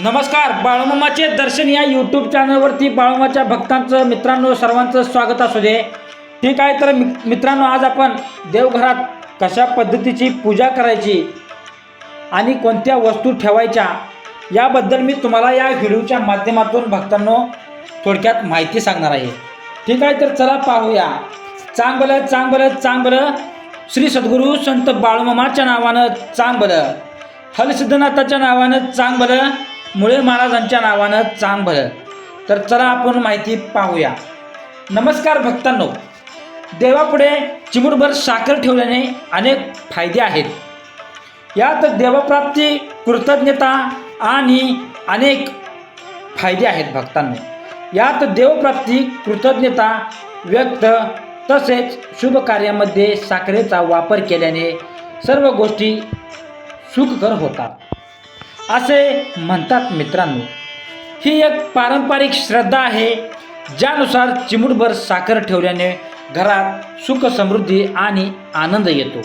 नमस्कार. बाळूमामाचे दर्शन या यूट्यूब चॅनलवरती बाळूमाच्या भक्तांचं मित्रांनो सर्वांचं स्वागत असू दे. ठीक आहे, तर मित्रांनो आज आपण देवघरात कशा पद्धतीची पूजा करायची आणि कोणत्या वस्तू ठेवायच्या याबद्दल मी तुम्हाला या व्हिडिओच्या माध्यमातून भक्तांनो थोडक्यात माहिती सांगणार आहे. ठीक आहे, तर चला पाहूया. चांगलं चांगलं चांगलं श्री सद्गुरू संत बाळूमामाच्या नावानं चांगलं, हलसिद्धनाथाच्या नावानं चांगलं, मुळे महाराजांच्या नावानं चांगलं. तर चला आपण माहिती पाहूया. नमस्कार भक्तांनो, देवापुढे चिमूटभर साखर ठेवल्याने अनेक फायदे आहेत. यात देवप्राप्ती, कृतज्ञता आणि अनेक फायदे आहेत भक्तांनो. यात देवप्राप्ती, कृतज्ञता व्यक्त तसेच शुभ कार्यामध्ये साखरेचा वापर केल्याने सर्व गोष्टी सुखकर होतात असे म्हणतात मित्रांनो. ही एक पारंपरिक श्रद्धा आहे ज्यानुसार चिमूटभर साखर ठेवल्याने घरात सुख, समृद्धी आणि आनंद येतो.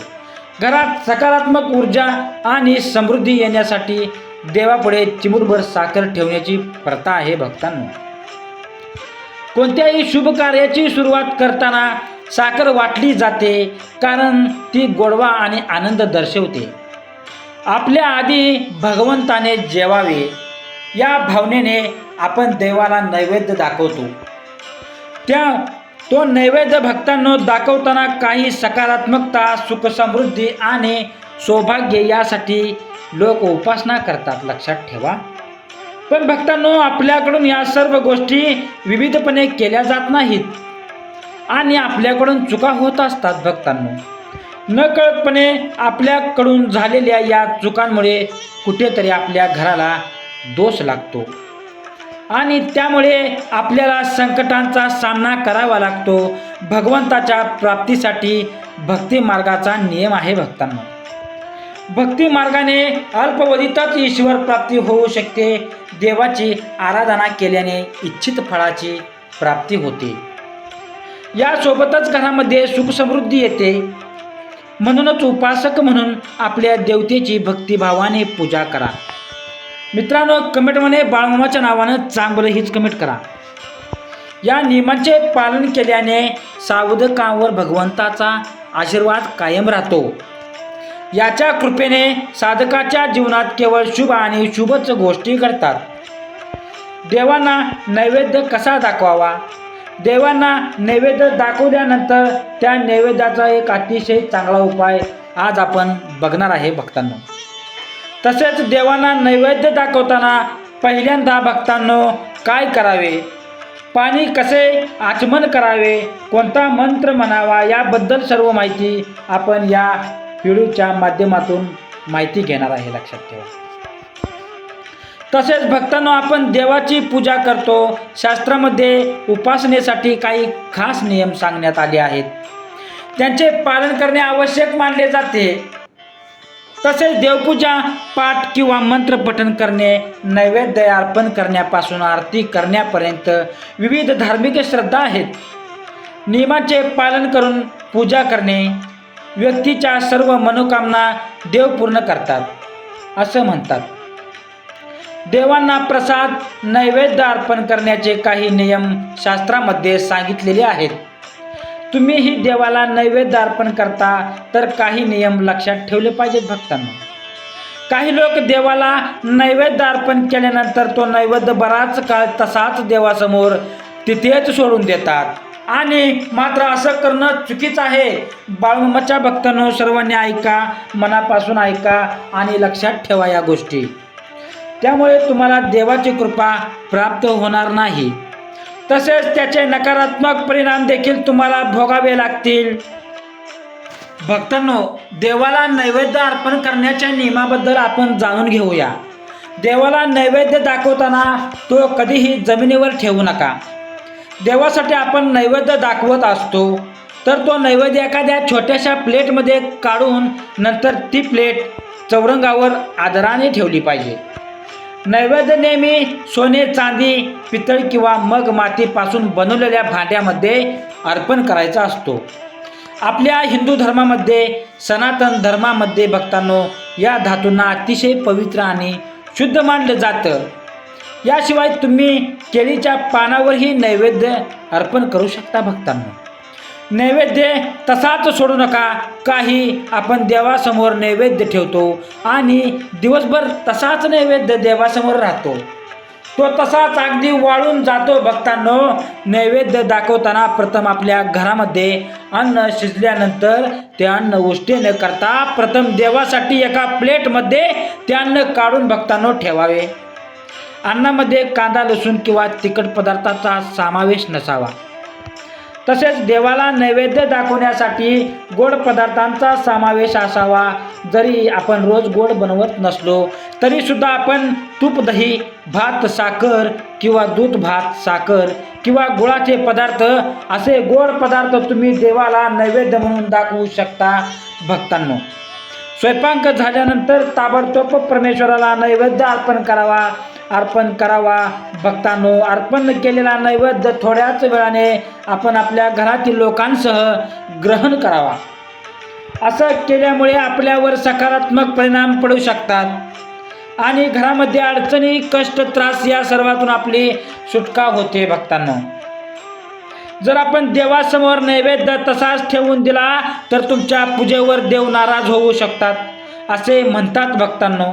घरात सकारात्मक ऊर्जा आणि समृद्धी येण्यासाठी देवापुढे चिमूटभर साखर ठेवण्याची प्रथा आहे भक्तांनो. कोणत्याही शुभ कार्याची सुरुवात करताना साखर वाटली जाते कारण ती गोडवा आणि आनंद दर्शवते. आपल्या आधी भगवंताने जेवावे या भावनेने आपण देवाला नैवेद्य दाखवतो. तो नैवेद्य भक्तांनो दाखवताना काही सकारात्मकता, सुख, समृद्धी आणि सौभाग्य यासाठी लोक उपासना करतात, लक्षात ठेवा. पण भक्तांनो, आपल्याकडून या सर्व गोष्टी विविधपणे केल्या जात नाहीत आणि आपल्याकडून चुका होत असतात भक्तांनो. नकळतपणे आपल्याकडून झालेल्या या चुकांमुळे कुठेतरी आपल्या घराला दोष लागतो आणि त्यामुळे आपल्याला संकटांचा सामना करावा लागतो. भगवंताच्या प्राप्तीसाठी भक्ती मार्गाचा नियम आहे भक्तांनो. भक्ती मार्गाने अल्पावधीतच ईश्वर प्राप्ती होऊ शकते. देवाची आराधना केल्याने इच्छित फळाची प्राप्ती होते. यासोबतच घरामध्ये सुख समृद्धी येते. म्हणूनच उपासक म्हणून आपल्या देवतेची भक्तिभावाने पूजा करा. मित्रांनो, कमेंटमध्ये बाळूमामाच्या नावानं चांगलं हीच कमेंट करा. या नियमांचे पालन केल्याने साधकांवर भगवंताचा आशीर्वाद कायम राहतो. याच्या कृपेने साधकाच्या जीवनात केवळ शुभ आणि शुभच गोष्टी घडतात. देवांना नैवेद्य कसा दाखवावा? देवांना नैवेद्य दाखवल्यानंतर त्या नैवेद्याचा एक अतिशय चांगला उपाय आज आपण बघणार आहे भक्तांनो. तसेच देवांना नैवेद्य दाखवताना पहिल्यांदा भक्तांनो काय करावे, पाणी कसे आचमन करावे, कोणता मंत्र म्हणावा याबद्दल सर्व माहिती आपण या व्हिडिओच्या माध्यमातून माहिती घेणार आहे, लक्षात ठेवा. तसेच भक्तांनो, आपण देवाची पूजा करतो. शास्त्रामध्ये उपासनेसाठी काही खास नियम सांगण्यात आले आहेत. त्यांचे पालन करणे आवश्यक मानले जाते. तसेच देवपूजा, पाठ किंवा मंत्र पठण करणे, नैवेद्य अर्पण करण्यापासून आरती करण्यापर्यंत विविध धार्मिक श्रद्धा आहेत. नियमांचे पालन करून पूजा करणे व्यक्तीच्या सर्व मनोकामना देव पूर्ण करतात असं म्हणतात. देवांना प्रसाद, नैवेद्य अर्पण करण्याचे काही नियम शास्त्रामध्ये सांगितलेले आहेत. तुम्हीही देवाला नैवेद्य अर्पण करता तर काही नियम लक्षात ठेवले पाहिजेत भक्तांनो. काही लोक देवाला नैवेद्य अर्पण केल्यानंतर तो नैवेद्य बराच काळ तसाच देवासमोर तिथेच सोडून देतात आणि मात्र असं करणं चुकीचं आहे. बाळूमामाच्या भक्तांनो, सर्वांनी ऐका, मनापासून ऐका आणि लक्षात ठेवा या गोष्टी. त्यामुळे तुम्हाला देवाची कृपा प्राप्त होणार नाही. तसेच त्याचे नकारात्मक परिणाम देखील तुम्हाला भोगावे लागतील. भक्तांनो, देवाला नैवेद्य अर्पण करण्याच्या नियमाबद्दल आपण जाणून घेऊया. देवाला नैवेद्य दाखवताना तो कधीही जमिनीवर ठेवू नका. देवासाठी आपण नैवेद्य दाखवत असतो तर तो नैवेद्य एखाद्या छोट्याशा प्लेटमध्ये काढून नंतर ती प्लेट चौरंगावर आदराने ठेवली पाहिजे. नैवेद्य नेहमी सोने, चांदी, पितळ किंवा मग मातीपासून बनवलेल्या भांड्यामध्ये अर्पण करायचा असतो. आपल्या हिंदू धर्मामध्ये, सनातन धर्मामध्ये भक्तांनो, या धातूंना अतिशय पवित्र आणि शुद्ध मानलं जातं. याशिवाय तुम्ही केळीच्या पानावरही नैवेद्य अर्पण करू शकता भक्तांनो. नैवेद्य तसाच सोडू नका. काही आपण देवासमोर नैवेद्य ठेवतो आणि दिवसभर तसाच नैवेद्य देवासमोर राहतो, तो तसाच अगदी वाळून जातो भक्तांनो. नैवेद्य दाखवताना प्रथम आपल्या घरामध्ये अन्न शिजल्यानंतर ते अन्न उष्टे न करता प्रथम देवासाठी एका प्लेटमध्ये ते अन्न काढून भक्तांनो ठेवावे. अन्नामध्ये कांदा लसूण किंवा तिखट पदार्थाचा समावेश नसावा. तसेच देवाला नैवेद्य दाखवण्यासाठी गोड पदार्थांचा समावेश असावा. जरी आपण रोज गोड बनवत नसलो तरी सुद्धा आपण तूप दही भात साखर किंवा दूध भात साखर किंवा गुळाचे पदार्थ असे गोड पदार्थ तुम्ही देवाला नैवेद्य म्हणून दाखवू शकता भक्तांनो. स्वयंपाक झाल्यानंतर ताबडतोब परमेश्वराला नैवेद्य अर्पण करावा भक्तांनो. अर्पण केलेला नैवेद्य थोड्याच वेळाने आपण आपल्या घरातील लोकांसह ग्रहण करावा. असं केल्यामुळे आपल्यावर सकारात्मक परिणाम पडू शकतात आणि घरामध्ये अडचणी कष्ट त्रास या सर्वातून आपली सुटका होते भक्तांनो. जर आपण देवासमोर नैवेद्य तसाच ठेवून दिला तर तुमच्या पूजेवर देव नाराज होऊ शकतात. असे म्हणतात भक्तांनो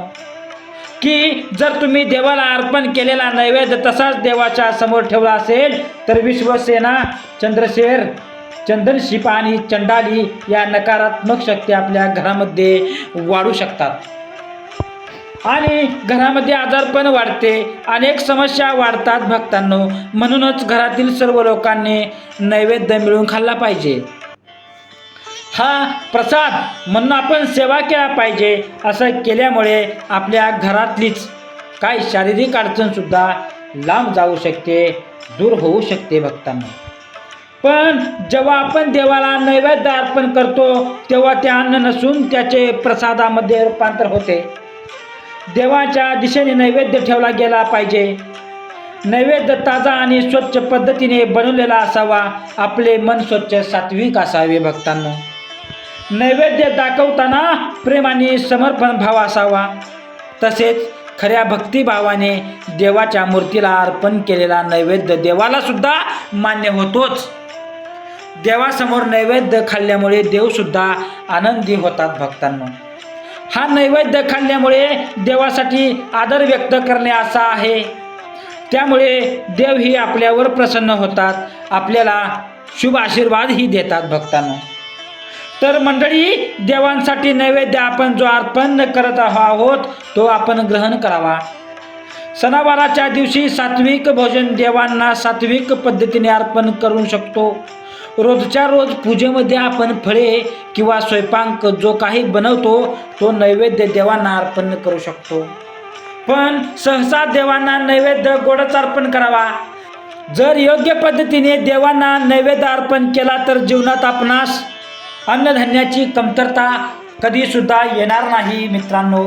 की जर तुम्ही देवाला अर्पण केलेला नैवेद्य तसाच देवाच्या समोर ठेवला असेल तर विश्वसेना चंद्रसेर चंदनशिप आणि चंडाली या नकारात्मक शक्ती आपल्या घरामध्ये वाढू शकतात आणि घरामध्ये आजारपण वाढते, अनेक समस्या वाढतात भक्तांनो. म्हणूनच घरातील सर्व लोकांनी नैवेद्य मिळून खाल्ला पाहिजे. हा प्रसाद म्हणून आपण सेवा केला पाहिजे. असं केल्यामुळे आपल्या घरातलीच काही शारीरिक अडचणसुद्धा लांब जाऊ शकते, दूर होऊ शकते भक्तांनो. पण जेव्हा आपण देवाला नैवेद्य अर्पण करतो तेव्हा ते अन्न नसून त्याचे प्रसादामध्ये रूपांतर होते. देवाच्या दिशेने नैवेद्य ठेवला गेला पाहिजे. नैवेद्य ताजा आणि स्वच्छ पद्धतीने बनवलेला असावा. आपले मन स्वच्छ सात्विक असावे भक्तांनो. नैवेद्य दाखवताना प्रेम आणि समर्पण भाव असावा. तसेच खऱ्या भक्तिभावाने देवाच्या मूर्तीला अर्पण केलेला नैवेद्य देवाला सुद्धा मान्य होतोच. देवासमोर नैवेद्य खाल्ल्यामुळे देवसुद्धा आनंदी होतात भक्तांनो. हा नैवेद्य खाल्ल्यामुळे देवासाठी आदर व्यक्त करणे असा आहे. त्यामुळे देवही आपल्यावर प्रसन्न होतात, आपल्याला शुभ आशीर्वादही देतात भक्तांनो. तर मंडळी, देवांसाठी नैवेद्य आपण जो अर्पण करत आहोत तो आपण ग्रहण करावा. सणावाराच्या दिवशी सात्विक भोजन देवांना सात्विक पद्धतीने अर्पण करू शकतो. रोजच्या रोज पूजेमध्ये आपण फळे किंवा स्वयंपाक जो काही बनवतो तो नैवेद्य देवांना अर्पण करू शकतो. पण सहसा देवांना नैवेद्य गोडच अर्पण करावा. जर योग्य पद्धतीने देवांना नैवेद्य अर्पण केला तर जीवनात आपणास अन्नधान्याची कमतरता कधीसुद्धा येणार नाही मित्रांनो.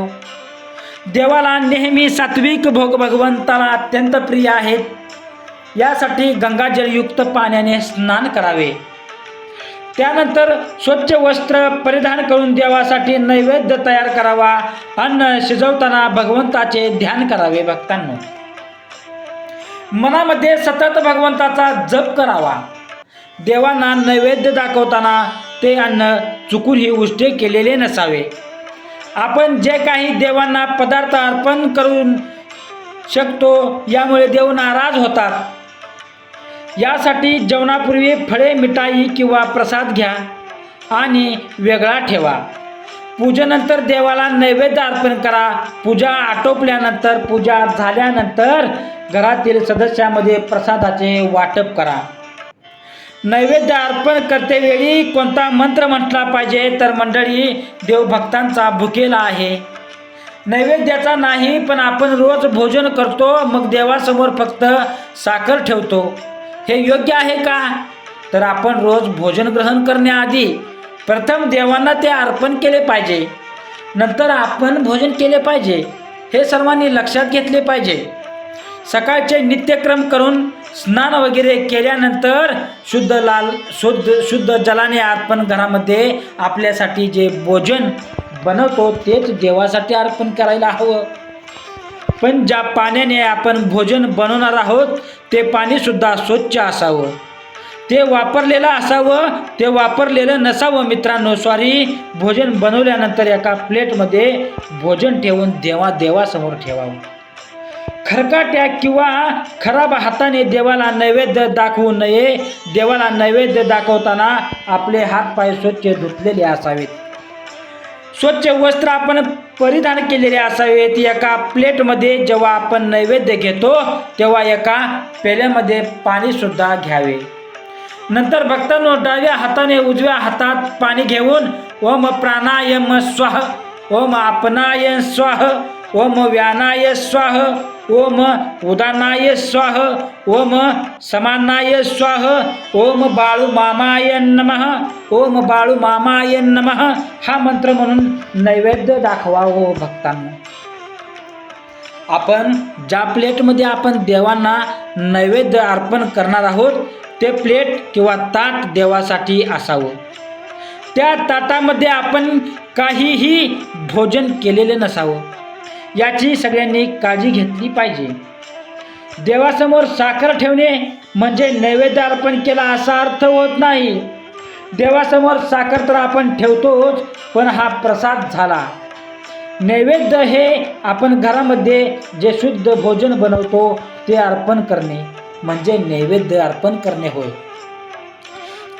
देवाला नेहमी सात्विक भोग भगवंताला अत्यंत प्रिय आहेत. यासाठी गंगाजलयुक्त पाण्याने स्नान करावे. त्यानंतर स्वच्छ वस्त्र परिधान करून देवासाठी नैवेद्य तयार करावा. अन्न शिजवताना भगवंताचे ध्यान करावे भक्तांनो. मनामध्ये सतत भगवंताचा जप करावा. देवांना नैवेद्य दाखवताना ते अन्न चुकूनही उष्टे केलेले नसावे. आपण जे काही देवांना पदार्थ अर्पण करून शकतो यामुळे देव नाराज होतात. यासाठी जेवणापूर्वी फळे मिठाई किंवा प्रसाद घ्या आणि वेगळा ठेवा. पूजेनंतर देवाला नैवेद्य अर्पण करा. पूजा आटोपल्यानंतर पूजा झाल्यानंतर घरातील सदस्यामध्ये प्रसादाचे वाटप करा. नैवेद्य अर्पण करतेवेळी कोणता मंत्र म्हटला पाहिजे तर मंडळी, देवभक्तांचा भुकेला आहे. नैवेद्याचा नाही, पण आपण रोज भोजन करतो मग देवासमोर फक्त साखर ठेवतो. हे योग्य आहे का? तर आपण रोज भोजन ग्रहण करण्याआधी प्रथम देवांना ते अर्पण केले पाहिजे, नंतर आपण भोजन केले पाहिजे. हे सर्वांनी लक्षात घेतले पाहिजे. सकाळचे नित्यक्रम करून स्नान वगैरे केल्यानंतर शुद्ध जलाने अर्पण घरामध्ये आपल्यासाठी जे भोजन बनवतो तेच देवासाठी अर्पण करायला हवं. पण ज्या पाण्याने आपण भोजन बनवणार आहोत ते पाणीसुद्धा स्वच्छ असावं, ते वापरलेलं असावं, ते वापरलेलं नसावं मित्रांनो. भोजन बनवल्यानंतर एका प्लेटमध्ये भोजन ठेवून देवासमोर ठेवावं. खरकाट्या किंवा खराब हाताने देवाला नैवेद्य दाखवू नये. देवाला नैवेद्य दाखवताना आपले हातपाय स्वच्छ धुतलेले असावेत, स्वच्छ वस्त्र आपण परिधान केलेले असावेत. एका प्लेटमध्ये जेव्हा आपण नैवेद्य घेतो तेव्हा एका पेल्यामध्ये पाणीसुद्धा घ्यावे. नंतर भक्तांनो, डाव्या हाताने उजव्या हातात पाणी घेऊन ओम प्राणायाम स्वाह, ओम आपनाय स्वाह, ओम व्यानाय स्वाह, ओम उदानाय स्वाह, ओम समानाय स्वाह, ओम बाळू मामाय नमः, ओम बाळू मामाय नमः हा मंत्र म्हणून नैवेद्य दाखवावं. भक्तांनो, आपण ज्या प्लेटमध्ये आपण देवांना नैवेद्य अर्पण करणार आहोत ते प्लेट किंवा ताट देवासाठी असावं. त्या ताटामध्ये आपण काहीही भोजन केलेले नसावं, याची सगळ्यांनी काळजी घेतली पाहिजे. देवासमोर साखर ठेवणे म्हणजे नैवेद्य अर्पण केला असा अर्थ होत नाही. देवासमोर साखर तर आपण ठेवतोच, पण हा प्रसाद झाला. नैवेद्य हे आपण घरामध्ये जे शुद्ध भोजन बनवतो ते अर्पण करणे म्हणजे नैवेद्य अर्पण करणे होय.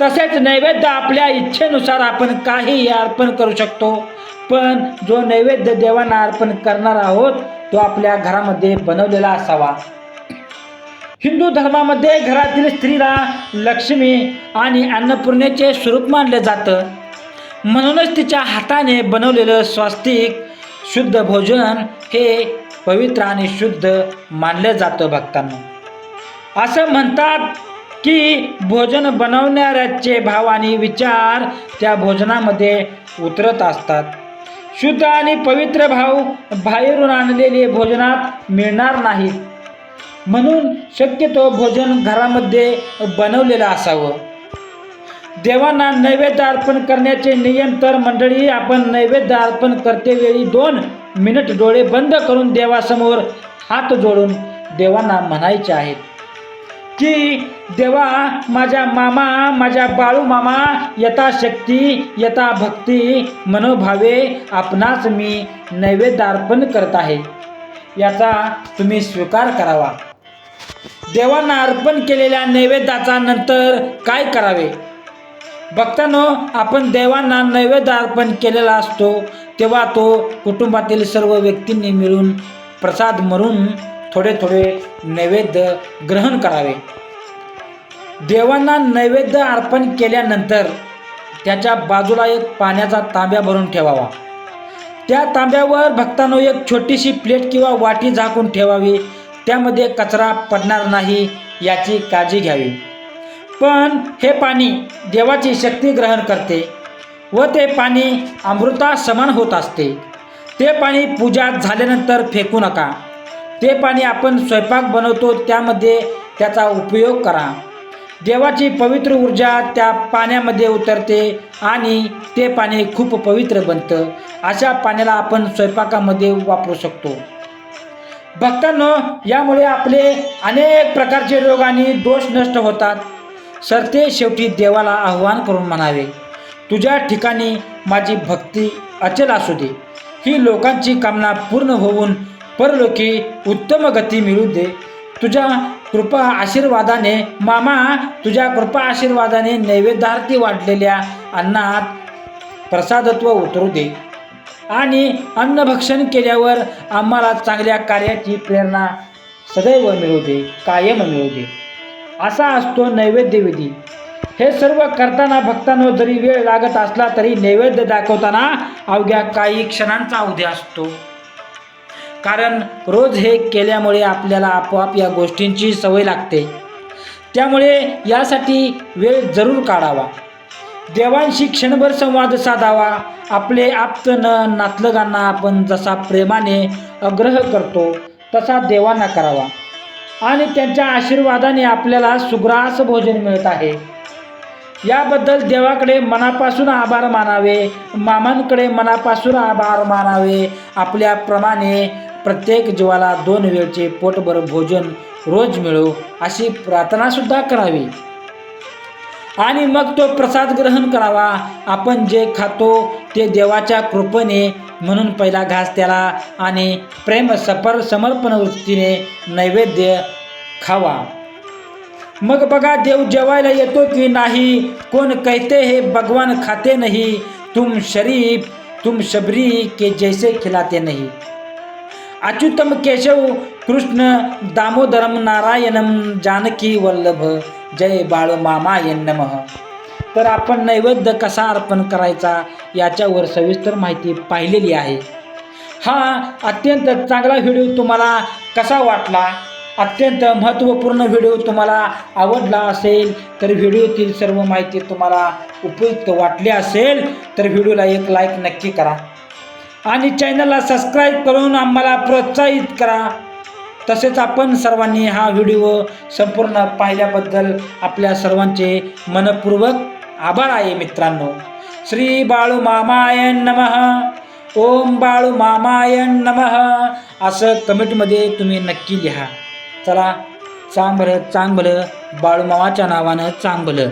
तसेच नैवेद्य आपल्या इच्छेनुसार आपण काहीही अर्पण करू शकतो, पण जो नैवेद्य देवांना अर्पण करणार आहोत तो आपल्या घरामध्ये बनवलेला असावा. हिंदू धर्मामध्ये घरातील स्त्रीला लक्ष्मी आणि अन्नपूर्णेचे स्वरूप मानले जातं. म्हणूनच तिच्या हाताने बनवलेलं स्वास्तिक शुद्ध भोजन हे पवित्र आणि शुद्ध मानलं जातं. भक्तांनो, असं म्हणतात की भोजन बनवणाऱ्याचे भाव आणि विचार त्या भोजनामध्ये उतरत असतात. शुद्ध आणि पवित्र भाव बाहेरून आणलेले भोजनात मिळणार नाहीत. म्हणून शक्यतो भोजन घरामध्ये बनवलेलं असावं. देवांना नैवेद्य अर्पण करण्याचे नियम तर मंडळी, आपण नैवेद्य अर्पण करतेवेळी 2 मिनिट डोळे बंद करून देवासमोर हात जोडून देवांना म्हणायचे आहेत की देवा, माझ्या मामा, माझ्या बाळू मामा, यथाशक्ती यथा भक्ती मनोभावे आपणास मी नैवेद्य अर्पण करत आहे, याचा तुम्ही स्वीकार करावा. देवांना अर्पण केलेल्या नैवेद्याचा नंतर काय करावे? भक्तांनो, आपण देवांना नैवेद्य अर्पण केलेला असतो तेव्हा तो कुटुंबातील सर्व व्यक्तींनी मिळून प्रसाद म्हणून थोडे थोडे नैवेद्य ग्रहण करावे. देवांना नैवेद्य अर्पण केल्यानंतर त्याच्या बाजूला एक पाण्याचा तांब्या भरून ठेवावा. त्या तांब्यावर भक्तांनो एक छोटीशी प्लेट किंवा वाटी झाकून ठेवावी. त्यामध्ये कचरा पडणार नाही याची काळजी घ्यावी. पण हे पाणी देवाची शक्ती ग्रहण करते व ते पाणी अमृता समान होत असते. ते पाणी पूजा झाल्यानंतर फेकू नका. ते पाणी आपण स्वयंपाक बनवतो त्यामध्ये त्याचा उपयोग करा. देवाची पवित्र ऊर्जा त्या पाण्यामध्ये उतरते आणि ते पाणी खूप पवित्र बनतं. अशा पाण्याला आपण स्वयंपाकामध्ये वापरू शकतो. भक्तांनो, यामुळे आपले अनेक प्रकारचे रोग आणि दोष नष्ट होतात. सरते शेवटी देवाला आव्हान करून म्हणावे, तुझ्या ठिकाणी माझी भक्ती अचल असू दे. ही लोकांची कामना पूर्ण होऊन परलोकी उत्तम गती मिळू दे. तुझ्या कृपा आशीर्वादाने मामा, तुझ्या कृपा आशीर्वादाने नैवेद्यार्थी वाढलेल्या अन्नात प्रसादत्व उतरू दे आणि अन्नभक्षण केल्यावर आम्हाला चांगल्या कार्याची प्रेरणा सदैव मिळू दे, कायम मिळू दे. असा असतो नैवेद्य विधी. हे सर्व करताना भक्तांनो, जरी वेळ लागत असला तरी नैवेद्य दाखवताना अवघ्या काही क्षणांचा अवधी असतो. कारण रोज हे केल्यामुळे आपल्याला आपोआप या गोष्टींची सवय लागते. त्यामुळे यासाठी वेळ जरूर काढावा. देवांशी क्षणभर संवाद साधावा. आपले आप्त नातलगांना आपण जसा प्रेमाने आग्रह करतो तसा देवांना करावा आणि त्यांच्या आशीर्वादाने आपल्याला सुग्रास भोजन मिळत आहे याबद्दल देवाकडे मनापासून आभार मानावे. मामांकडे मनापासून आभार मानावे. आपल्याप्रमाणे प्रत्येक जीवाला 2 वेळचे पोटभर भोजन रोज मिळो अशी प्रार्थनासुद्धा करावी आणि मग तो प्रसाद ग्रहण करावा. आपण जे खातो ते देवाच्या कृपेने, म्हणून पहिला घास त्याला आणि प्रेम समर्पण वृत्तीने नैवेद्य खावा. मग बघा देव जेवायला येतो की नाही. कोण कहते हे भगवान खाते नहीं, तुम शरीफ तुम शबरी के जैसे खिलाते नहीं. अच्युतम केशव कृष्ण दामोदरम नारायणम जानकी वल्लभ जय बाळू मामाय नमः. तर आपण नैवेद्य कसा अर्पण करायचा याच्यावर सविस्तर माहिती पाहिलेली आहे. हा अत्यंत चांगला व्हिडिओ तुम्हाला कसा वाटला, अत्यंत महत्त्वपूर्ण व्हिडिओ तुम्हाला आवडला असेल तर व्हिडिओतील सर्व माहिती तुम्हाला उपयुक्त वाटली असेल तर व्हिडिओला एक लाईक नक्की करा आणि चॅनलला सबस्क्राईब करून आम्हाला प्रोत्साहित करा. तसेच आपण सर्वांनी हा व्हिडिओ संपूर्ण पाहिल्याबद्दल आपल्या सर्वांचे मनपूर्वक आभार आहे मित्रांनो. श्री बाळू मामाय नमः, ओम बाळू मामाय नमः असं कमेंटमध्ये तुम्ही नक्की लिहा. चला चांग भलं बाळू मामाच्या नावानं चांग भलं.